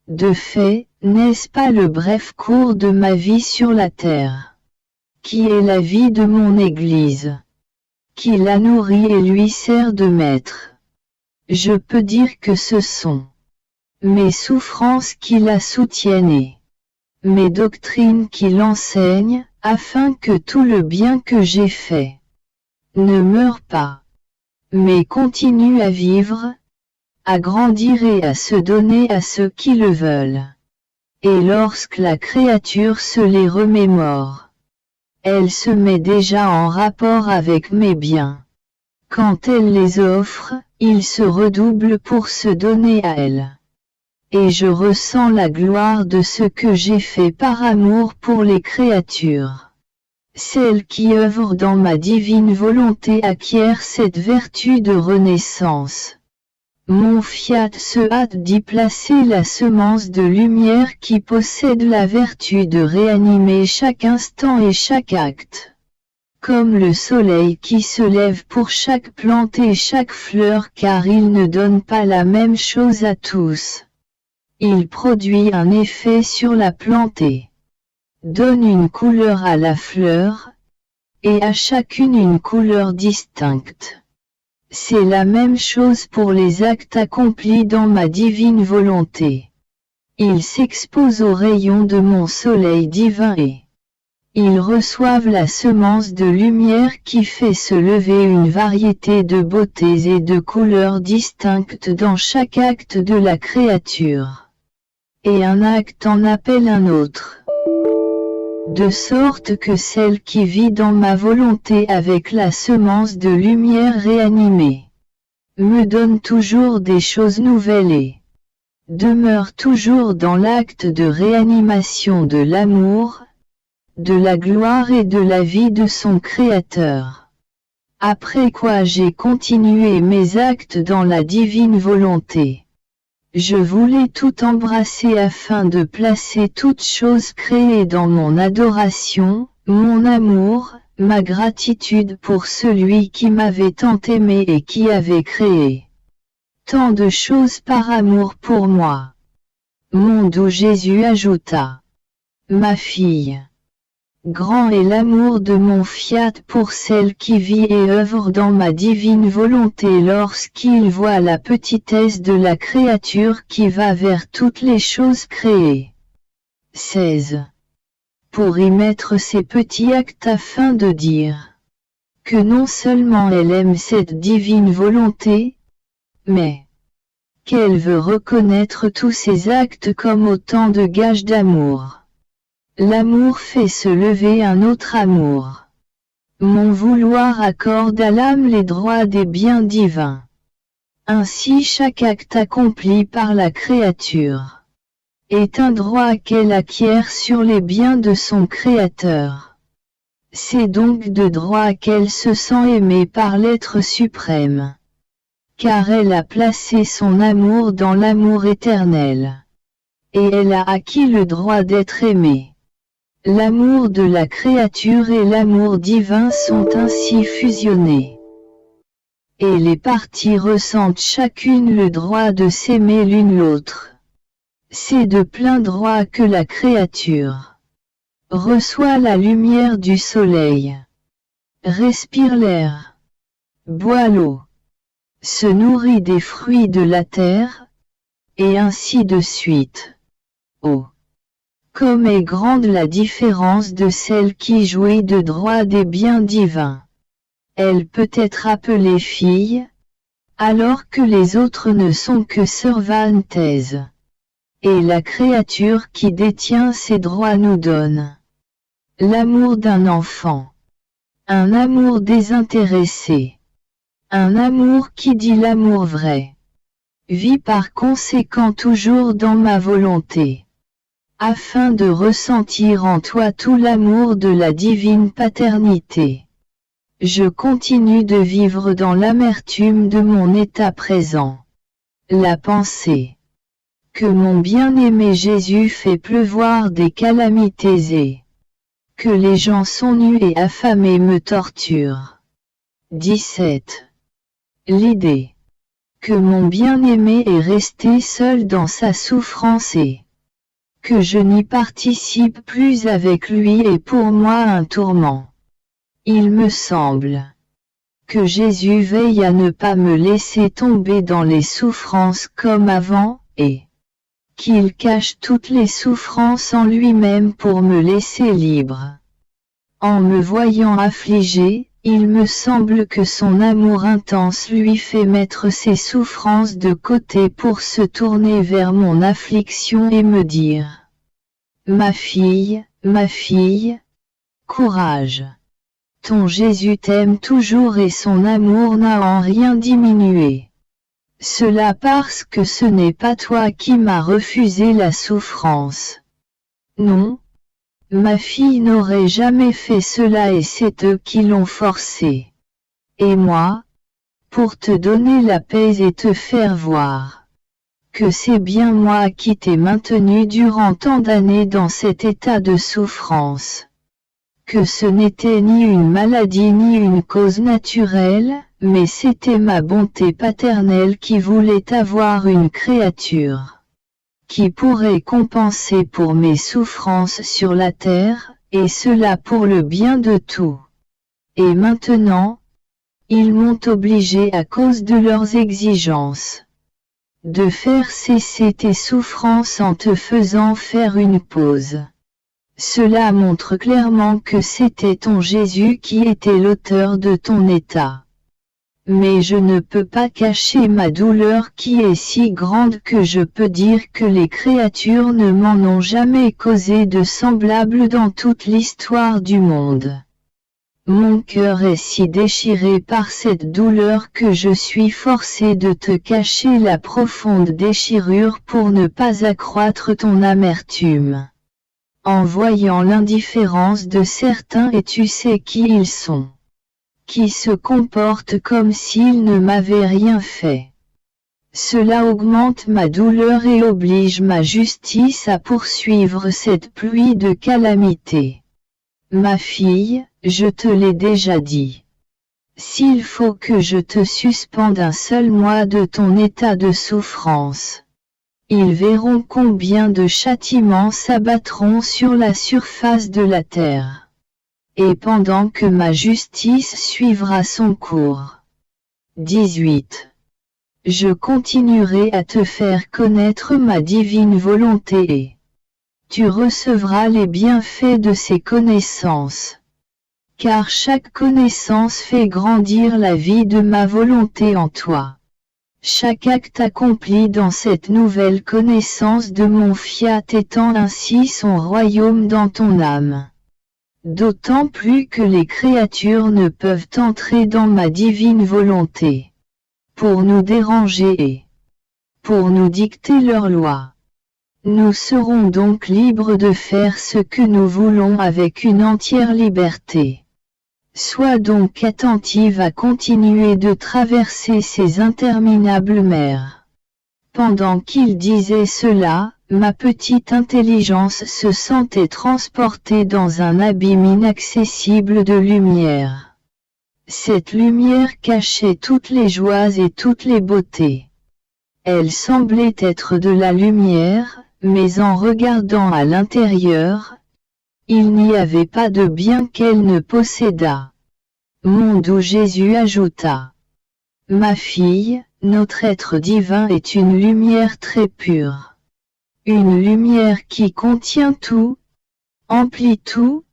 De fait, n'est-ce pas le bref cours de ma vie sur la terre, qui est la vie de mon Église, qui la nourrit et lui sert de maître? Je peux dire que ce sont mes souffrances qui la soutiennent et mes doctrines qui l'enseignent, afin que tout le bien que j'ai fait ne meure pas, mais continue à vivre, à grandir et à se donner à ceux qui le veulent. Et lorsque la créature se les remémore, elle se met déjà en rapport avec mes biens. Quand elle les offre, ils se redoublent pour se donner à elle. Et je ressens la gloire de ce que j'ai fait par amour pour les créatures. Celle qui œuvre dans ma divine volonté acquiert cette vertu de renaissance. Mon fiat se hâte d'y placer la semence de lumière qui possède la vertu de réanimer chaque instant et chaque acte. Comme le soleil qui se lève pour chaque plante et chaque fleur, car il ne donne pas la même chose à tous. Il produit un effet sur la plante et donne une couleur à la fleur, et à chacune une couleur distincte. C'est la même chose pour les actes accomplis dans ma divine volonté. Ils s'exposent aux rayons de mon soleil divin et ils reçoivent la semence de lumière qui fait se lever une variété de beautés et de couleurs distinctes dans chaque acte de la créature. Et un acte en appelle un autre. De sorte que celle qui vit dans ma volonté avec la semence de lumière réanimée me donne toujours des choses nouvelles et demeure toujours dans l'acte de réanimation de l'amour, de la gloire et de la vie de son Créateur. Après quoi j'ai continué mes actes dans la divine volonté. Je voulais tout embrasser afin de placer toutes choses créées dans mon adoration, mon amour, ma gratitude pour celui qui m'avait tant aimé et qui avait créé tant de choses par amour pour moi. Mon doux Jésus ajouta: Ma fille, grand est l'amour de mon fiat pour celle qui vit et œuvre dans ma divine volonté lorsqu'il voit la petitesse de la créature qui va vers toutes les choses créées. 16. Pour y mettre ses petits actes afin de dire que non seulement elle aime cette divine volonté, mais qu'elle veut reconnaître tous ses actes comme autant de gages d'amour. L'amour fait se lever un autre amour. Mon vouloir accorde à l'âme les droits des biens divins. Ainsi chaque acte accompli par la créature est un droit qu'elle acquiert sur les biens de son Créateur. C'est donc de droit qu'elle se sent aimée par l'être suprême, car elle a placé son amour dans l'amour éternel, et elle a acquis le droit d'être aimée. L'amour de la créature et l'amour divin sont ainsi fusionnés. Et les parties ressentent chacune le droit de s'aimer l'une l'autre. C'est de plein droit que la créature reçoit la lumière du soleil, respire l'air, boit l'eau, se nourrit des fruits de la terre, et ainsi de suite. Oh! Comme est grande la différence de celle qui jouit de droit des biens divins. Elle peut être appelée fille, alors que les autres ne sont que servantes. Et la créature qui détient ces droits nous donne l'amour d'un enfant, un amour désintéressé, un amour qui dit l'amour vrai. Vis par conséquent toujours dans ma volonté, afin de ressentir en toi tout l'amour de la divine paternité. Je continue de vivre dans l'amertume de mon état présent. La pensée que mon bien-aimé Jésus fait pleuvoir des calamités et que les gens sont nus et affamés me torturent. 17. L'idée que mon bien-aimé est resté seul dans sa souffrance et que je n'y participe plus avec lui est pour moi un tourment. Il me semble que Jésus veille à ne pas me laisser tomber dans les souffrances comme avant, et qu'il cache toutes les souffrances en lui-même pour me laisser libre. En me voyant affligé, il me semble que son amour intense lui fait mettre ses souffrances de côté pour se tourner vers mon affliction et me dire: ma fille, courage. Ton Jésus t'aime toujours et son amour n'a en rien diminué. Cela parce que ce n'est pas toi qui m'as refusé la souffrance. Non, ma fille n'aurait jamais fait cela et c'est eux qui l'ont forcé. Et moi, pour te donner la paix et te faire voir que c'est bien moi qui t'ai maintenu durant tant d'années dans cet état de souffrance. Que ce n'était ni une maladie ni une cause naturelle, mais c'était ma bonté paternelle qui voulait avoir une créature qui pourrait compenser pour mes souffrances sur la terre, et cela pour le bien de tout. Et maintenant, ils m'ont obligé à cause de leurs exigences de faire cesser tes souffrances en te faisant faire une pause. Cela montre clairement que c'était ton Jésus qui était l'auteur de ton état. Mais je ne peux pas cacher ma douleur qui est si grande que je peux dire que les créatures ne m'en ont jamais causé de semblable dans toute l'histoire du monde. Mon cœur est si déchiré par cette douleur que je suis forcé de te cacher la profonde déchirure pour ne pas accroître ton amertume. En voyant l'indifférence de certains et tu sais qui ils sont, qui se comportent comme s'ils ne m'avaient rien fait. Cela augmente ma douleur et oblige ma justice à poursuivre cette pluie de calamités. Ma fille, je te l'ai déjà dit. S'il faut que je te suspende un seul mois de ton état de souffrance, ils verront combien de châtiments s'abattront sur la surface de la terre. Et pendant que ma justice suivra son cours. 18. Je continuerai à te faire connaître ma divine volonté et tu recevras les bienfaits de ces connaissances. Car chaque connaissance fait grandir la vie de ma volonté en toi. Chaque acte accompli dans cette nouvelle connaissance de mon fiat étend ainsi son royaume dans ton âme. D'autant plus que les créatures ne peuvent entrer dans ma divine volonté pour nous déranger et pour nous dicter leurs lois. Nous serons donc libres de faire ce que nous voulons avec une entière liberté. Sois donc attentive à continuer de traverser ces interminables mers. Pendant qu'il disait cela, ma petite intelligence se sentait transportée dans un abîme inaccessible de lumière. Cette lumière cachait toutes les joies et toutes les beautés. Elle semblait être de la lumière, mais en regardant à l'intérieur, il n'y avait pas de bien qu'elle ne possédât. Mon doux Jésus ajouta: Ma fille, notre être divin est une lumière très pure. Une lumière qui contient tout, emplit tout,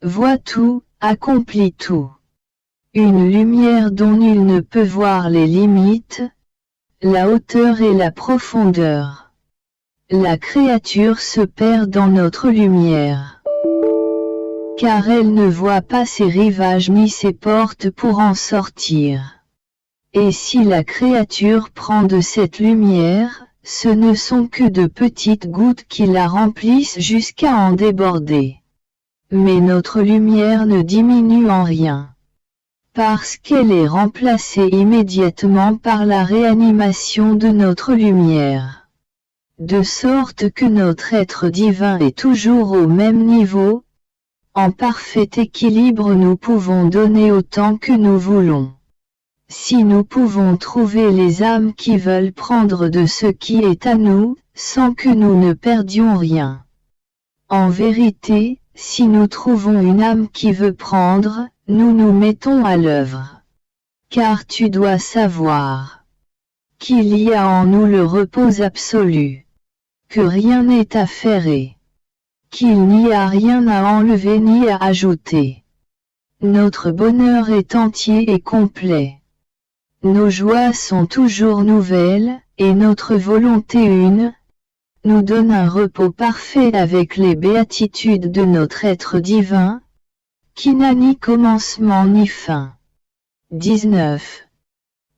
voit tout, accomplit tout. Une lumière dont nul ne peut voir les limites, la hauteur et la profondeur. La créature se perd dans notre lumière, car elle ne voit pas ses rivages ni ses portes pour en sortir. Et si la créature prend de cette lumière, ce ne sont que de petites gouttes qui la remplissent jusqu'à en déborder. Mais notre lumière ne diminue en rien, parce qu'elle est remplacée immédiatement par la réanimation de notre lumière. De sorte que notre être divin est toujours au même niveau. En parfait équilibre, nous pouvons donner autant que nous voulons. Si nous pouvons trouver les âmes qui veulent prendre de ce qui est à nous, sans que nous ne perdions rien. En vérité, si nous trouvons une âme qui veut prendre, nous nous mettons à l'œuvre. Car tu dois savoir qu'il y a en nous le repos absolu, que rien n'est affairé, qu'il n'y a rien à enlever ni à ajouter. Notre bonheur est entier et complet. Nos joies sont toujours nouvelles, et notre volonté une, nous donne un repos parfait avec les béatitudes de notre être divin, qui n'a ni commencement ni fin. 19.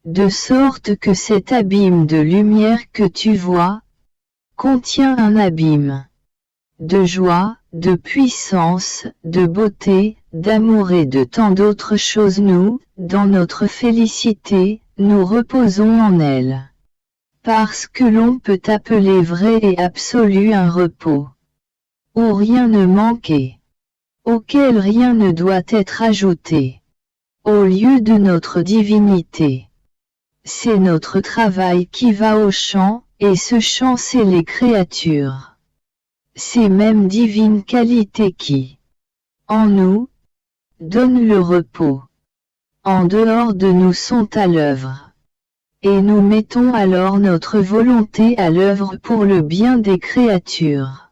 De sorte que cet abîme de lumière que tu vois, contient un abîme de joie, de puissance, de beauté, d'amour et de tant d'autres choses. Nous, dans notre félicité, nous reposons en elle. Parce que l'on peut appeler vrai et absolu un repos, où rien ne manquait, auquel rien ne doit être ajouté, au lieu de notre divinité. C'est notre travail qui va au champ, et ce champ c'est les créatures. Ces mêmes divines qualités qui, en nous, donnent le repos, en dehors de nous sont à l'œuvre. Et nous mettons alors notre volonté à l'œuvre pour le bien des créatures.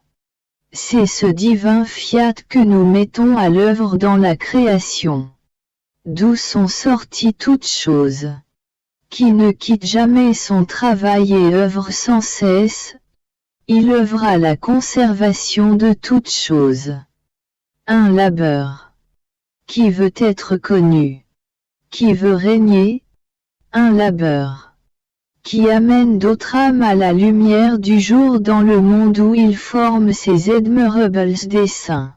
C'est ce divin fiat que nous mettons à l'œuvre dans la création, d'où sont sorties toutes choses, qui ne quitte jamais son travail et œuvre sans cesse. Il œuvre à la conservation de toutes choses. Un labeur qui veut être connu, qui veut régner, un labeur qui amène d'autres âmes à la lumière du jour dans le monde où il forme ses admirables desseins,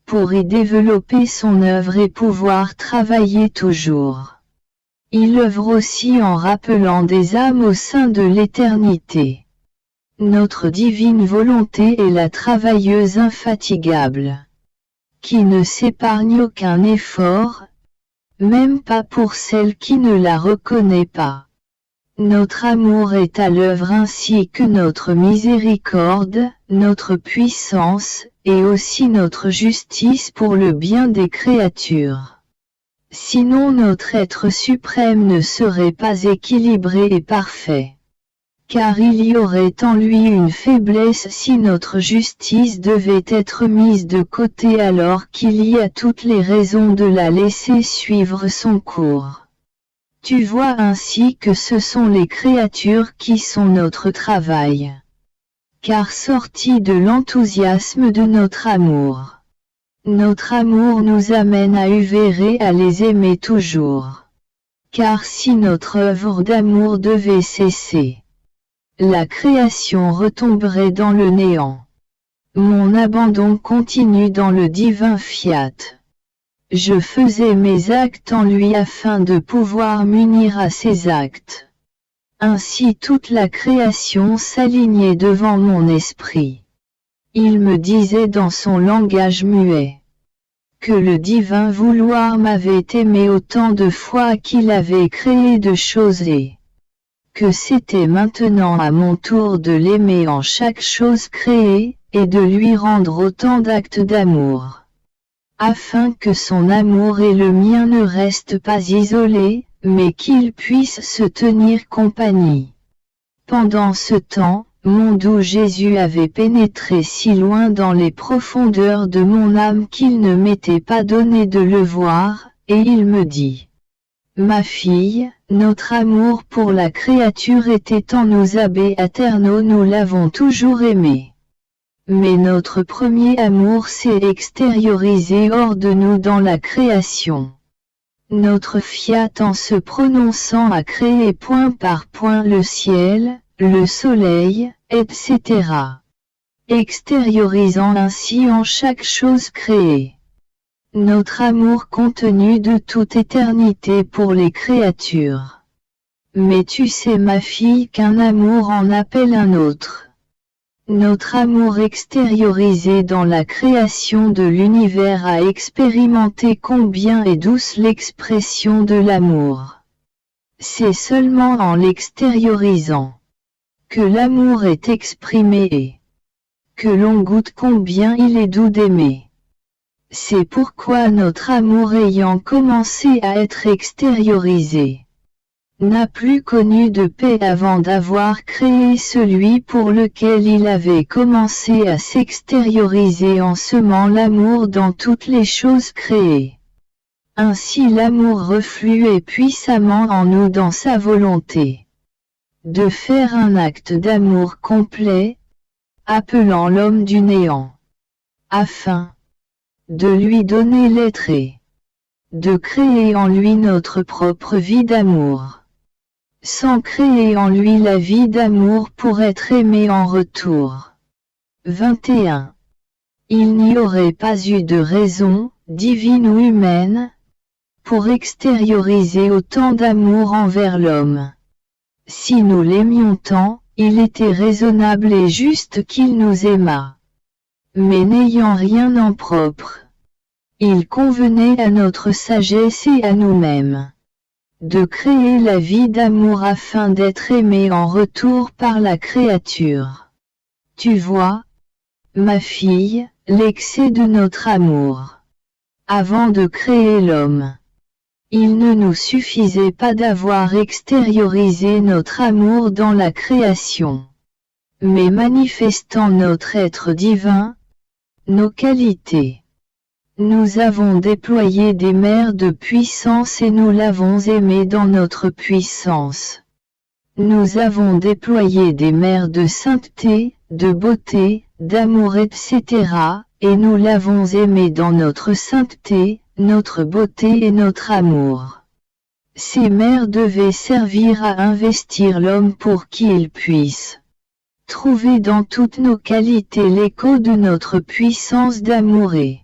pour y développer son œuvre et pouvoir travailler toujours. Il œuvre aussi en rappelant des âmes au sein de l'éternité. Notre divine volonté est la travailleuse infatigable, qui ne s'épargne aucun effort, même pas pour celle qui ne la reconnaît pas. Notre amour est à l'œuvre ainsi que notre miséricorde, notre puissance, et aussi notre justice pour le bien des créatures. Sinon notre être suprême ne serait pas équilibré et parfait. Car il y aurait en lui une faiblesse si notre justice devait être mise de côté alors qu'il y a toutes les raisons de la laisser suivre son cours. Tu vois ainsi que ce sont les créatures qui sont notre travail. Car sortis de l'enthousiasme de notre amour nous amène à œuvrer et à les aimer toujours. Car si notre œuvre d'amour devait cesser, la création retomberait dans le néant. Mon abandon continue dans le divin fiat. Je faisais mes actes en lui afin de pouvoir m'unir à ses actes. Ainsi toute la création s'alignait devant mon esprit. Il me disait dans son langage muet que le divin vouloir m'avait aimé autant de fois qu'il avait créé de choses et que c'était maintenant à mon tour de l'aimer en chaque chose créée, et de lui rendre autant d'actes d'amour, afin que son amour et le mien ne restent pas isolés, mais qu'ils puissent se tenir compagnie. Pendant ce temps, mon doux Jésus avait pénétré si loin dans les profondeurs de mon âme qu'il ne m'était pas donné de le voir, et il me dit: Ma fille, notre amour pour la créature était en nous abbés aternaux, nous l'avons toujours aimé. Mais notre premier amour s'est extériorisé hors de nous dans la création. Notre fiat en se prononçant a créé point par point le ciel, le soleil, etc. Extériorisant ainsi en chaque chose créée notre amour contenu de toute éternité pour les créatures. Mais tu sais, ma fille, qu'un amour en appelle un autre. Notre amour extériorisé dans la création de l'univers a expérimenté combien est douce l'expression de l'amour. C'est seulement en l'extériorisant que l'amour est exprimé et que l'on goûte combien il est doux d'aimer. C'est pourquoi notre amour ayant commencé à être extériorisé, n'a plus connu de paix avant d'avoir créé celui pour lequel il avait commencé à s'extérioriser en semant l'amour dans toutes les choses créées. Ainsi l'amour refluait puissamment en nous dans sa volonté de faire un acte d'amour complet, appelant l'homme du néant, afin de lui donner l'être et de créer en lui notre propre vie d'amour, sans créer en lui la vie d'amour pour être aimé en retour. 21. Il n'y aurait pas eu de raison, divine ou humaine, pour extérioriser autant d'amour envers l'homme. Si nous l'aimions tant, il était raisonnable et juste qu'il nous aimât. Mais n'ayant rien en propre, il convenait à notre sagesse et à nous-mêmes de créer la vie d'amour afin d'être aimé en retour par la créature. Tu vois, ma fille, l'excès de notre amour. Avant de créer l'homme, il ne nous suffisait pas d'avoir extériorisé notre amour dans la création, mais manifestant notre être divin, nos qualités. Nous avons déployé des mers de puissance et nous l'avons aimé dans notre puissance. Nous avons déployé des mers de sainteté, de beauté, d'amour, etc., et nous l'avons aimé dans notre sainteté, notre beauté et notre amour. Ces mers devaient servir à investir l'homme pour qu'il puisse trouver dans toutes nos qualités l'écho de notre puissance d'amour et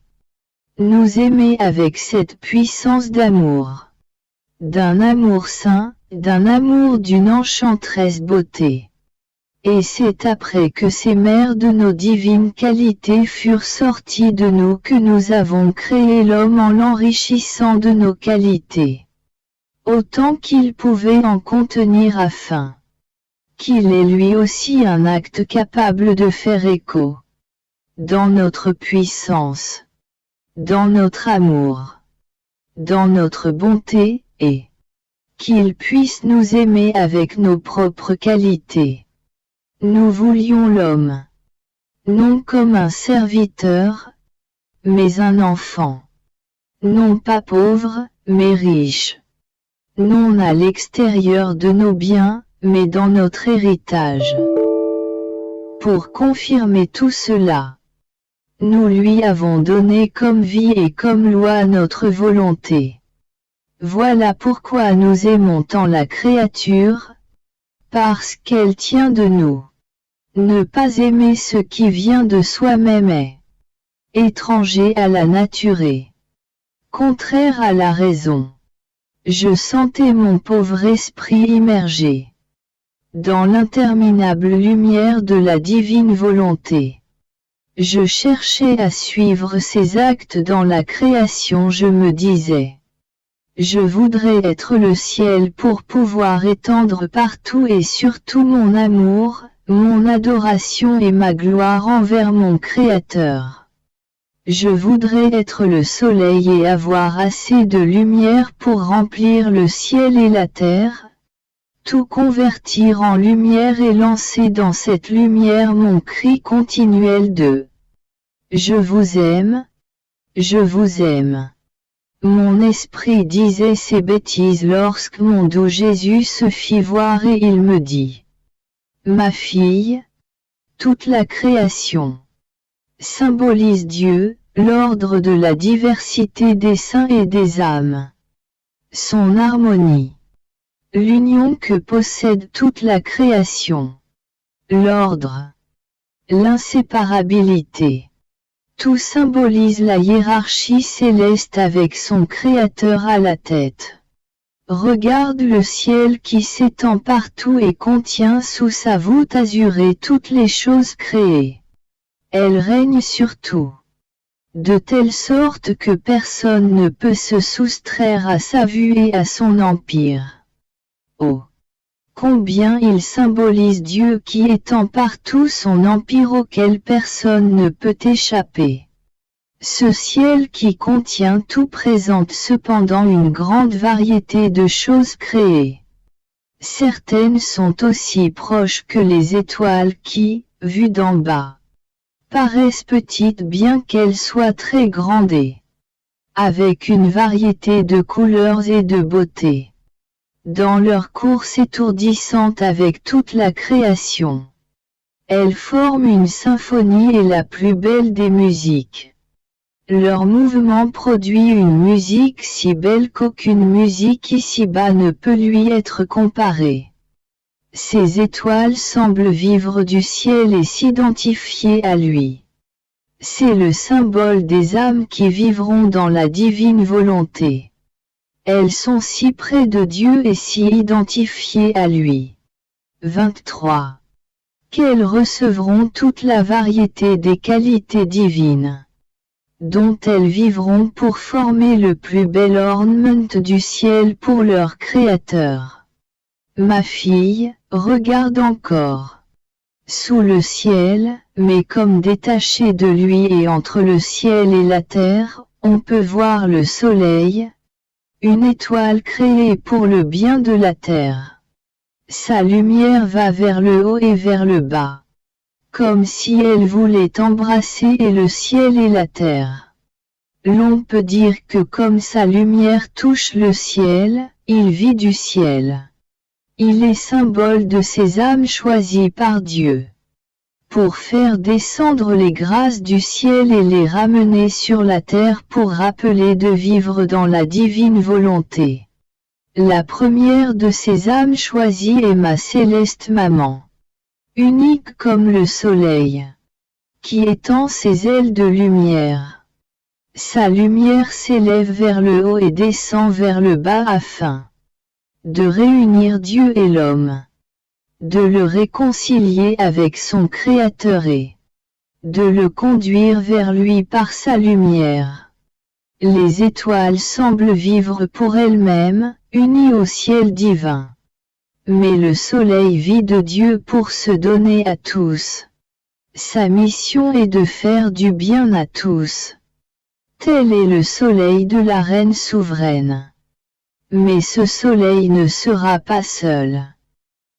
nous aimer avec cette puissance d'amour. D'un amour saint, d'un amour d'une enchanteresse beauté. Et c'est après que ces mers de nos divines qualités furent sorties de nous que nous avons créé l'homme en l'enrichissant de nos qualités, autant qu'il pouvait en contenir afin qu'il ait lui aussi un acte capable de faire écho dans notre puissance, dans notre amour, dans notre bonté, et qu'il puisse nous aimer avec nos propres qualités. Nous voulions l'homme, non comme un serviteur, mais un enfant, non pas pauvre, mais riche, non à l'extérieur de nos biens, mais dans notre héritage. Pour confirmer tout cela, nous lui avons donné comme vie et comme loi notre volonté. Voilà pourquoi nous aimons tant la créature, parce qu'elle tient de nous. Ne pas aimer ce qui vient de soi-même est étranger à la nature et contraire à la raison. Je sentais mon pauvre esprit immergé dans l'interminable lumière de la divine volonté. Je cherchais à suivre ses actes dans la création, je me disais. Je voudrais être le ciel pour pouvoir étendre partout et surtout mon amour, mon adoration et ma gloire envers mon Créateur. Je voudrais être le soleil et avoir assez de lumière pour remplir le ciel et la terre, tout convertir en lumière et lancer dans cette lumière mon cri continuel de « Je vous aime, je vous aime ». Mon esprit disait ces bêtises lorsque mon doux Jésus se fit voir et il me dit « Ma fille, toute la création symbolise Dieu, l'ordre de la diversité des saints et des âmes, son harmonie. L'union que possède toute la création. L'ordre. L'inséparabilité. Tout symbolise la hiérarchie céleste avec son Créateur à la tête. Regarde le ciel qui s'étend partout et contient sous sa voûte azurée toutes les choses créées. Elle règne sur tout. De telle sorte que personne ne peut se soustraire à sa vue et à son empire. Oh! Combien il symbolise Dieu qui étend partout son empire auquel personne ne peut échapper. Ce ciel qui contient tout présente cependant une grande variété de choses créées. Certaines sont aussi proches que les étoiles qui, vues d'en bas, paraissent petites bien qu'elles soient très grandes et avec une variété de couleurs et de beauté. Dans leur course étourdissante avec toute la création. Elles forment une symphonie et la plus belle des musiques. Leur mouvement produit une musique si belle qu'aucune musique ici-bas ne peut lui être comparée. Ces étoiles semblent vivre du ciel et s'identifier à lui. C'est le symbole des âmes qui vivront dans la divine volonté. Elles sont si près de Dieu et si identifiées à lui. 23. Qu'elles recevront toute la variété des qualités divines, dont elles vivront pour former le plus bel ornement du ciel pour leur Créateur. Ma fille, regarde encore. Sous le ciel, mais comme détaché de lui et entre le ciel et la terre, on peut voir le soleil, une étoile créée pour le bien de la terre. Sa lumière va vers le haut et vers le bas, comme si elle voulait embrasser et le ciel et la terre. L'on peut dire que comme sa lumière touche le ciel, il vit du ciel. Il est symbole de ces âmes choisies par Dieu, pour faire descendre les grâces du ciel et les ramener sur la terre pour rappeler de vivre dans la divine volonté. La première de ces âmes choisies est ma céleste maman, unique comme le soleil, qui étend ses ailes de lumière. Sa lumière s'élève vers le haut et descend vers le bas afin de réunir Dieu et l'homme, de le réconcilier avec son Créateur et de le conduire vers lui par sa lumière. Les étoiles semblent vivre pour elles-mêmes, unies au ciel divin. Mais le soleil vit de Dieu pour se donner à tous. Sa mission est de faire du bien à tous. Tel est le soleil de la reine souveraine. Mais ce soleil ne sera pas seul.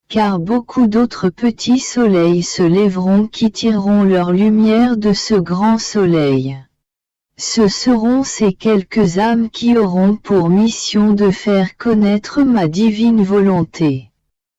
Car beaucoup d'autres petits soleils se lèveront qui tireront leur lumière de ce grand soleil. Ce seront ces quelques âmes qui auront pour mission de faire connaître ma divine volonté.